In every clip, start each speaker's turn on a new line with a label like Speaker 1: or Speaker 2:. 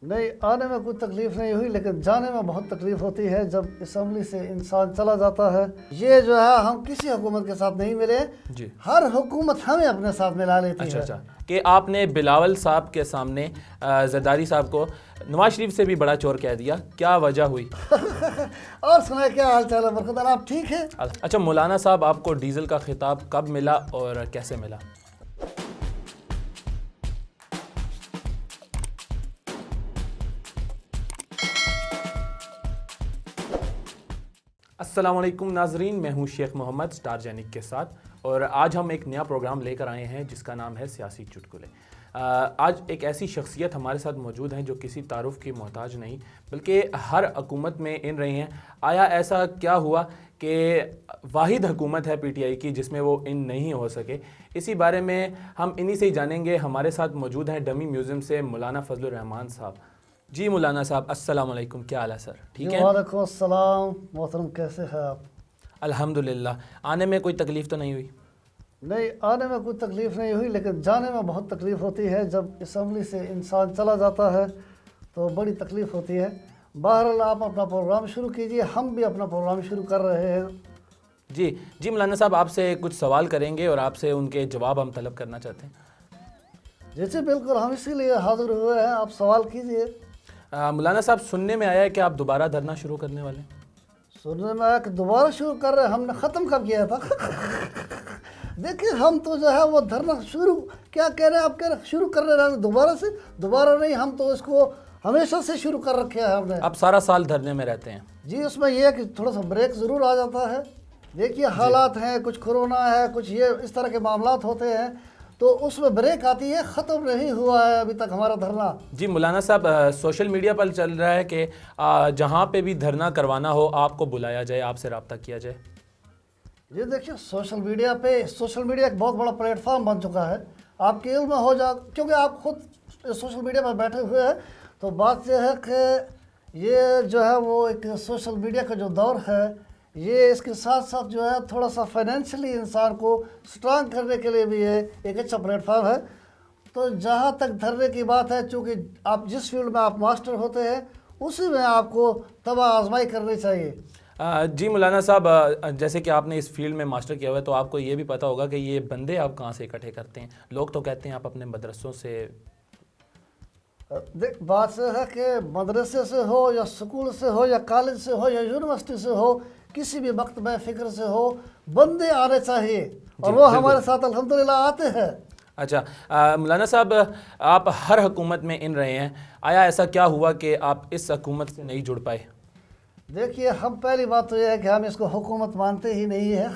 Speaker 1: نہیں، آنے میں کوئی تکلیف نہیں ہوئی، لیکن جانے میں بہت تکلیف ہوتی ہے جب اسمبلی سے انسان چلا جاتا ہے۔ یہ جو ہے ہم کسی حکومت کے ساتھ نہیں ملے،
Speaker 2: جی
Speaker 1: ہر حکومت ہمیں اپنے ساتھ ملا لیتی ہے۔
Speaker 2: اچھا کہ آپ نے بلاول صاحب کے سامنے زرداری صاحب کو نواز شریف سے بھی بڑا چور کہہ دیا، کیا وجہ ہوئی؟
Speaker 1: اور سنائے کیا حال چال ہے برکت اللہ، آپ ٹھیک ہیں؟
Speaker 2: اچھا مولانا صاحب، آپ کو ڈیزل کا خطاب کب ملا اور کیسے ملا؟ السلام علیکم ناظرین، میں ہوں شیخ محمد سٹار جینک کے ساتھ، اور آج ہم ایک نیا پروگرام لے کر آئے ہیں جس کا نام ہے سیاسی چٹکلے۔ آج ایک ایسی شخصیت ہمارے ساتھ موجود ہیں جو کسی تعارف کی محتاج نہیں، بلکہ ہر حکومت میں ان رہی ہیں۔ آیا ایسا کیا ہوا کہ واحد حکومت ہے پی ٹی آئی کی جس میں وہ ان نہیں ہو سکے؟ اسی بارے میں ہم انہی سے ہی جانیں گے۔ ہمارے ساتھ موجود ہیں ڈمی میوزیم سے مولانا فضل الرحمان صاحب۔ جی مولانا صاحب السلام علیکم، کیا حال ہے سر؟ ٹھیک ہے؟
Speaker 1: وعلیکم السلام محترم، کیسے ہیں آپ؟
Speaker 2: الحمدللہ۔ آنے میں کوئی تکلیف تو نہیں ہوئی؟
Speaker 1: نہیں، آنے میں کوئی تکلیف نہیں ہوئی، لیکن جانے میں بہت تکلیف ہوتی ہے جب اسمبلی سے انسان چلا جاتا ہے تو بڑی تکلیف ہوتی ہے۔ بہرحال آپ اپنا پروگرام شروع کیجئے، ہم بھی اپنا پروگرام شروع کر رہے ہیں۔
Speaker 2: جی مولانا صاحب، آپ سے کچھ سوال کریں گے اور آپ سے ان کے جواب ہم طلب کرنا چاہتے ہیں۔
Speaker 1: جیسے بالکل، ہم اسی لیے حاضر ہوئے ہیں، آپ سوال کیجئے۔
Speaker 2: مولانا صاحب، سننے میں آیا ہے کہ آپ دوبارہ دھرنا شروع کرنے والے ہیں؟
Speaker 1: سننے میں آیا کہ دوبارہ شروع کر رہے ہیں، ہم نے ختم کب کیا تھا؟ دیکھیں، ہم تو جو ہے وہ دھرنا شروع کیا کہہ رہے ہیں، آپ کہہ رہے ہیں شروع کر رہے ہیں دوبارہ سے؟ دوبارہ نہیں، ہم تو اس کو ہمیشہ سے شروع کر رکھے ہیں ہم نے۔
Speaker 2: آپ سارا سال دھرنے میں رہتے ہیں؟
Speaker 1: جی، اس میں یہ ہے کہ تھوڑا سا بریک ضرور آ جاتا ہے۔ دیکھیے حالات ہیں، کچھ کرونا ہے، کچھ یہ اس طرح کے معاملات ہوتے ہیں، تو اس میں بریک آتی ہے۔ ختم نہیں ہوا ہے ابھی تک ہمارا دھرنا۔
Speaker 2: جی مولانا صاحب، سوشل میڈیا پر چل رہا ہے کہ جہاں پہ بھی دھرنا کروانا ہو آپ کو بلایا جائے، آپ سے رابطہ کیا جائے۔
Speaker 1: یہ دیکھیے، سوشل میڈیا ایک بہت بڑا پلیٹ فارم بن چکا ہے۔ آپ کے علم میں ہو جا، کیونکہ آپ خود سوشل میڈیا پر بیٹھے ہوئے ہیں، تو بات یہ ہے کہ یہ جو ہے وہ ایک سوشل میڈیا کا جو دور ہے، یہ اس کے ساتھ ساتھ جو ہے تھوڑا سا فائنینشلی انسان کو سٹرانگ کرنے کے لیے بھی یہ ایک اچھا پلیٹ فارم ہے۔ تو جہاں تک دھرنے کی بات ہے، چونکہ آپ جس فیلڈ میں آپ ماسٹر ہوتے ہیں اسی میں آپ کو تباہ آزمائی کرنی چاہیے۔
Speaker 2: جی مولانا صاحب، جیسے کہ آپ نے اس فیلڈ میں ماسٹر کیا ہوا ہے تو آپ کو یہ بھی پتہ ہوگا کہ یہ بندے آپ کہاں سے اکٹھے کرتے ہیں؟ لوگ تو کہتے ہیں آپ اپنے مدرسوں سے۔
Speaker 1: دیکھ، بات یہ ہے کہ مدرسے سے ہو یا سکول سے ہو یا کالج سے ہو یا یونیورسٹی سے ہو، کسی بھی وقت میں فکر سے ہو، بندے آنے چاہیے، اور وہ ہمارے ساتھ الحمدللہ آتے ہیں۔
Speaker 2: اچھا مولانا صاحب، آپ ہر حکومت میں ان رہے ہیں، آیا ایسا کیا ہوا کہ آپ اس حکومت سے نہیں جڑ پائے؟
Speaker 1: دیکھیے، ہم پہلی بات تو یہ ہے کہ ہم اس کو حکومت مانتے ہی نہیں ہیں۔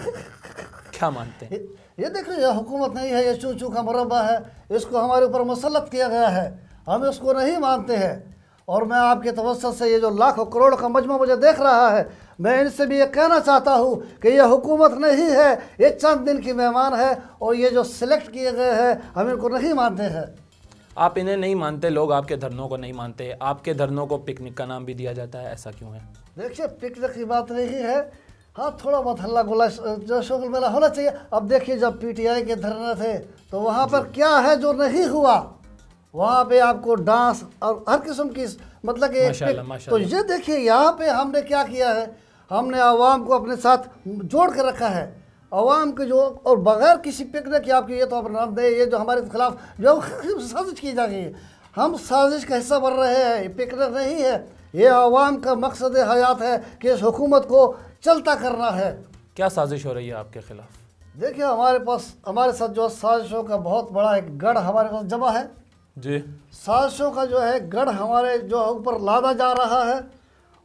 Speaker 2: کیا مانتے ہیں؟
Speaker 1: یہ دیکھیں، یہ حکومت نہیں ہے، یہ چوں چوں کا مربع ہے، اس کو ہمارے اوپر مسلط کیا گیا ہے، ہم اس کو نہیں مانتے ہیں۔ اور میں آپ کے توسط سے یہ جو لاکھوں کروڑ کا مجمع مجھے دیکھ رہا ہے، میں ان سے بھی یہ کہنا چاہتا ہوں کہ یہ حکومت نہیں ہے، یہ چند دن کی مہمان ہے، اور یہ جو سلیکٹ کیے گئے ہیں ہم ان کو نہیں مانتے ہیں۔
Speaker 2: آپ انہیں نہیں مانتے، لوگ آپ کے دھرنوں کو نہیں مانتے، آپ کے دھرنوں کو پکنک کا نام بھی دیا جاتا ہے، ایسا کیوں ہے؟
Speaker 1: دیکھیے، پکنک کی بات نہیں ہے، ہاں تھوڑا بہت ہلہ گلا جو شغل میلہ ہونا چاہیے۔ اب دیکھیے، جب پی ٹی آئی کے دھرنے تھے تو وہاں پر کیا ہے جو نہیں ہوا؟ وہاں پہ آپ کو ڈانس اور ہر قسم کی مطلب کہ تو یہ دیکھیے، یہاں پہ ہم نے کیا کیا ہے، ہم نے عوام کو اپنے ساتھ جوڑ کے رکھا ہے۔ عوام کے جو، اور بغیر کسی پکنک کی آپ کی یہ تو اپنا نام دے، یہ جو ہمارے خلاف جو سازش کی جا رہی ہے، ہم سازش کا حصہ بن رہے ہیں، پکنک نہیں ہے، یہ عوام کا مقصد حیات ہے کہ اس حکومت کو چلتا کرنا ہے۔
Speaker 2: کیا سازش ہو رہی ہے آپ کے خلاف؟
Speaker 1: دیکھیے، ہمارے ساتھ جو سازشوں کا بہت بڑا ایک گڑھ ہمارے پاس جمع ہے۔
Speaker 2: جی،
Speaker 1: سازشوں کا جو ہے گڑھ ہمارے جو اوپر لادا جا رہا ہے،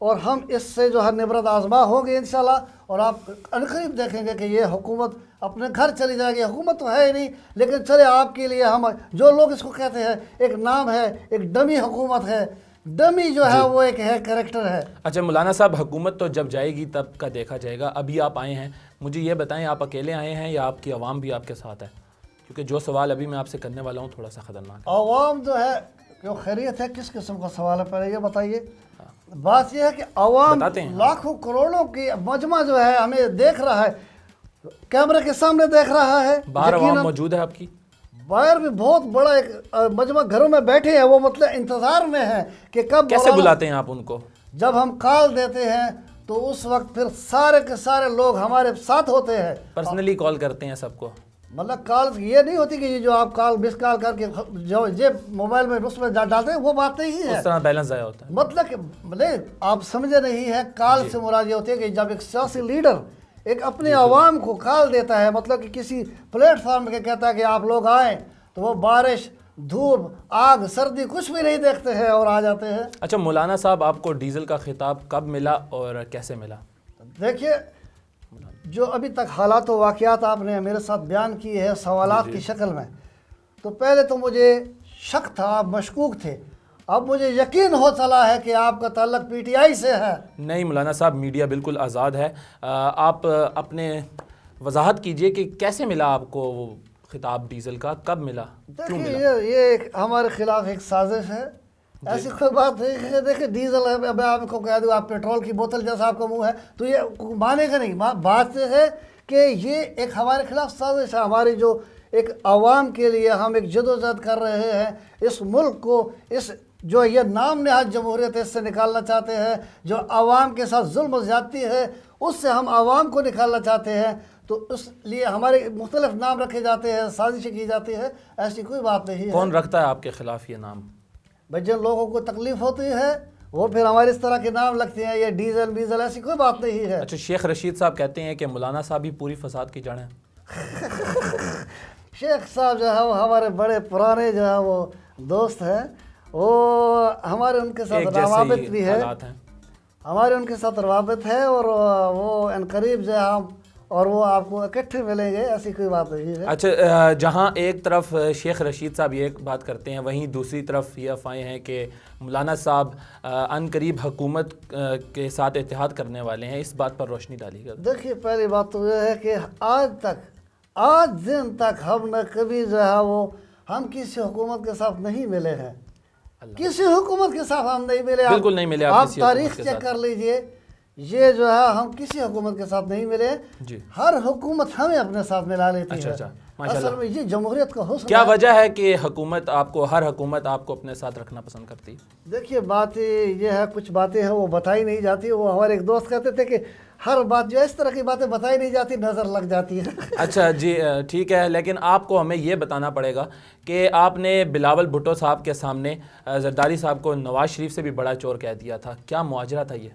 Speaker 1: اور ہم اس سے جو ہے نبرد آزما ہوں گے انشاءاللہ، اور آپ عنقریب دیکھیں گے کہ یہ حکومت اپنے گھر چلی جائے گی۔ حکومت تو ہے ہی نہیں، لیکن چلے آپ کے لیے ہم جو لوگ اس کو کہتے ہیں، ایک نام ہے، ایک ڈمی حکومت ہے۔ ڈمی جو ہے وہ ایک ہے، کریکٹر ہے۔
Speaker 2: اچھا مولانا صاحب، حکومت تو جب جائے گی تب کا دیکھا جائے گا، ابھی آپ آئے ہیں، مجھے یہ بتائیں آپ اکیلے آئے ہیں یا آپ کی عوام بھی آپ کے ساتھ ہے؟ کیونکہ جو سوال ابھی میں آپ سے کرنے والا ہوں تھوڑا سا خطرناک ہے۔
Speaker 1: عوام جو ہے جو خیریت ہے، کس قسم کا سوال ہے پہلے یہ بتائیے۔ بات یہ ہے کہ عوام لاکھوں کروڑوں کی مجمع جو ہے ہمیں دیکھ رہا ہے، کیمرے کے سامنے دیکھ رہا ہے۔
Speaker 2: باہر عوام موجود ہے آپ کی؟
Speaker 1: باہر بھی بہت بڑا ایک مجمع گھروں میں بیٹھے ہیں، وہ مطلب انتظار میں ہیں کہ کب
Speaker 2: کیسے بلاتے ہیں آپ ان کو؟
Speaker 1: جب ہم کال دیتے ہیں تو اس وقت پھر سارے کے سارے لوگ ہمارے ساتھ ہوتے ہیں.
Speaker 2: پرسنلی کال کرتے ہیں سب کو؟
Speaker 1: مطلب کال یہ نہیں ہوتی کہ یہ جو آپ کال مس کال کر کے جو یہ موبائل میں اس میں ڈالتے ہیں وہ بات نہیں ہے.
Speaker 2: اس طرح بیلنس ضائع ہوتا ہے.
Speaker 1: مطلب کہ نہیں آپ سمجھے نہیں ہے، کال سے مراد یہ ہوتی ہے کہ جب ایک سیاسی لیڈر ایک اپنے عوام کو کال دیتا ہے، مطلب کہ کسی پلیٹ فارم کے کہتا ہے کہ آپ لوگ آئیں، تو وہ بارش، دھوپ، آگ، سردی کچھ بھی نہیں دیکھتے ہیں اور آ جاتے ہیں.
Speaker 2: اچھا مولانا صاحب، آپ کو ڈیزل کا خطاب کب ملا اور کیسے ملا؟
Speaker 1: دیکھیے جو ابھی تک حالات و واقعات آپ نے میرے ساتھ بیان کی ہے سوالات کی شکل میں، تو پہلے تو مجھے شک تھا، آپ مشکوک تھے. اب مجھے یقین ہو چلا ہے کہ آپ کا تعلق پی ٹی آئی سے ہے.
Speaker 2: نہیں مولانا صاحب، میڈیا بالکل آزاد ہے. آپ اپنے وضاحت کیجئے کہ کیسے ملا آپ کو وہ خطاب ڈیزل کا، کب ملا، کیوں
Speaker 1: دیکھیے
Speaker 2: ملا؟
Speaker 1: یہ ایک ہمارے خلاف ایک سازش ہے. ایسی کوئی بات نہیں ہے. دیکھیں ڈیزل ہے، میں آپ کو کہہ دوں آپ پیٹرول کی بوتل جیسا آپ کا منہ ہے تو یہ مانے گا نہیں. بات یہ ہے کہ یہ ایک ہمارے خلاف سازش ہے. ہماری جو ایک عوام کے لیے ہم ایک جدوجہد کر رہے ہیں، اس ملک کو اس جو یہ نام نہاد جمہوریت اس سے نکالنا چاہتے ہیں، جو عوام کے ساتھ ظلم و زیادتی ہے اس سے ہم عوام کو نکالنا چاہتے ہیں، تو اس لیے ہمارے مختلف نام رکھے جاتے ہیں، سازشیں کی جاتی ہے. ایسی کوئی بات نہیں ہے.
Speaker 2: کون رکھتا ہے آپ کے خلاف یہ نام؟
Speaker 1: بھائی جن لوگوں کو تکلیف ہوتی ہے وہ پھر ہمارے اس طرح کے نام لگتے ہیں، یہ ڈیزل بیزل، ایسی کوئی بات نہیں ہے.
Speaker 2: اچھا شیخ رشید صاحب کہتے ہیں کہ مولانا صاحب ہی پوری فساد کی جڑ ہیں.
Speaker 1: شیخ صاحب جو ہے وہ ہمارے بڑے پرانے جو ہے وہ دوست ہیں، وہ ہمارے ان کے
Speaker 2: ایک
Speaker 1: ساتھ
Speaker 2: جیسے
Speaker 1: روابط
Speaker 2: ہی
Speaker 1: بھی ہے،
Speaker 2: حالات ہیں.
Speaker 1: ہمارے ان کے ساتھ روابط ہے، اور وہ ان قریب جو ہے ہم اور وہ آپ کو اکٹھے ملیں گے، ایسی کوئی بات نہیں ہے.
Speaker 2: اچھا جہاں ایک طرف شیخ رشید صاحب یہ بات کرتے ہیں، وہیں دوسری طرف یہ افواہیں ہیں کہ مولانا صاحب ان قریب حکومت کے ساتھ اتحاد کرنے والے ہیں. اس بات پر روشنی ڈالی گئی.
Speaker 1: دیکھیے پہلی بات تو یہ ہے کہ آج دن تک ہم نے کبھی جو ہے وہ ہم کسی حکومت کے ساتھ نہیں ملے ہیں. کسی حکومت کے ساتھ ہم نہیں ملے.
Speaker 2: بالکل نہیں ملے.
Speaker 1: آپ تاریخ چیک کر لیجئے، یہ جو ہے ہم کسی حکومت کے ساتھ نہیں ملے.
Speaker 2: جی.
Speaker 1: ہر حکومت ہمیں اپنے ساتھ ملا لیتی ہے.
Speaker 2: اچھا ماشاء
Speaker 1: اصل
Speaker 2: اللہ.
Speaker 1: میں یہ جمہوریت کا حسن
Speaker 2: کیا
Speaker 1: ہے.
Speaker 2: وجہ ہے کہ ہر حکومت آپ کو اپنے ساتھ رکھنا پسند کرتی ہے؟
Speaker 1: دیکھیے بات یہ ہے، کچھ باتیں ہیں وہ بتائی نہیں جاتی. وہ ہمارے ایک دوست کہتے تھے کہ ہر بات جو اس طرح کی باتیں بتائی نہیں جاتی، نظر لگ جاتی ہے.
Speaker 2: اچھا جی ٹھیک ہے، لیکن آپ کو ہمیں یہ بتانا پڑے گا کہ آپ نے بلاول بھٹو صاحب کے سامنے زرداری صاحب کو نواز شریف سے بھی بڑا چور کہہ دیا تھا. کیا مواجرہ تھا یہ؟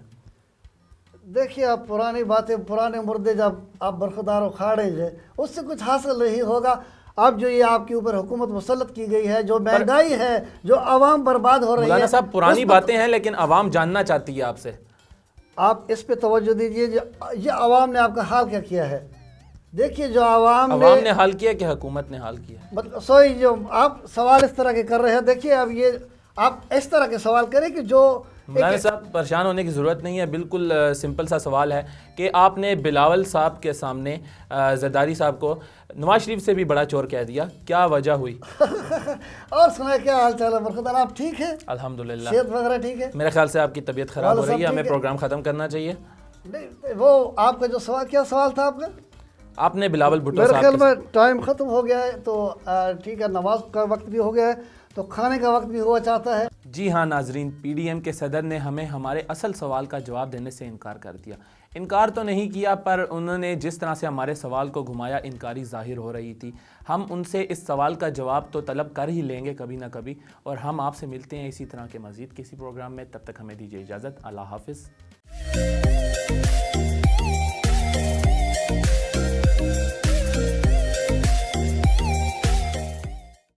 Speaker 1: دیکھیے آپ پرانی باتیں، پرانے مردے جب آپ برخدار اکھاڑیں گے اس سے کچھ حاصل نہیں ہوگا. اب جو یہ آپ کے اوپر حکومت مسلط کی گئی ہے، جو مہنگائی ہے، جو عوام برباد ہو رہی ہے.
Speaker 2: مولانا صاحب پرانی باتیں ہیں لیکن عوام جاننا چاہتی ہے آپ سے.
Speaker 1: آپ اس پہ توجہ دیجئے، یہ عوام نے آپ کا حال کیا کیا ہے. دیکھیے جو عوام
Speaker 2: نے حال کیا کہ حکومت نے حال کیا؟
Speaker 1: مطلب جو آپ سوال اس طرح کے کر رہے ہیں، دیکھیے اب یہ آپ اس طرح کے سوال کریں کہ جو
Speaker 2: مولانا صاحب پریشان ہونے کی ضرورت نہیں ہے. بالکل سمپل سا سوال ہے کہ آپ نے بلاول صاحب کے سامنے زرداری صاحب کو نواز شریف سے بھی بڑا چور کہہ دیا. کیا وجہ ہوئی؟
Speaker 1: اور سنائے کیا حال چال ہے برخدار؟ آپ ٹھیک ہے؟
Speaker 2: الحمدللہ.
Speaker 1: صحت وغیرہ ٹھیک ہے؟
Speaker 2: میرے خیال سے آپ کی طبیعت خراب ہو رہی ہے، ہمیں پروگرام ختم کرنا چاہیے.
Speaker 1: نہیں وہ آپ کا جو سوال، کیا سوال تھا آپ کا؟
Speaker 2: آپ نے بلاول بھٹو
Speaker 1: میرے
Speaker 2: صاحب
Speaker 1: خیال میں ٹائم ختم ہو گیا ہے، تو ٹھیک ہے، نماز کا وقت بھی ہو گیا ہے تو کھانے کا وقت بھی ہوا چاہتا ہے.
Speaker 2: جی ہاں ناظرین، پی ڈی ایم کے صدر نے ہمیں ہمارے اصل سوال کا جواب دینے سے انکار کر دیا. انکار تو نہیں کیا، پر انہوں نے جس طرح سے ہمارے سوال کو گھمایا انکاری ظاہر ہو رہی تھی. ہم ان سے اس سوال کا جواب تو طلب کر ہی لیں گے کبھی نہ کبھی، اور ہم آپ سے ملتے ہیں اسی طرح کے مزید کسی پروگرام میں. تب تک ہمیں دیجیے اجازت. اللہ حافظ.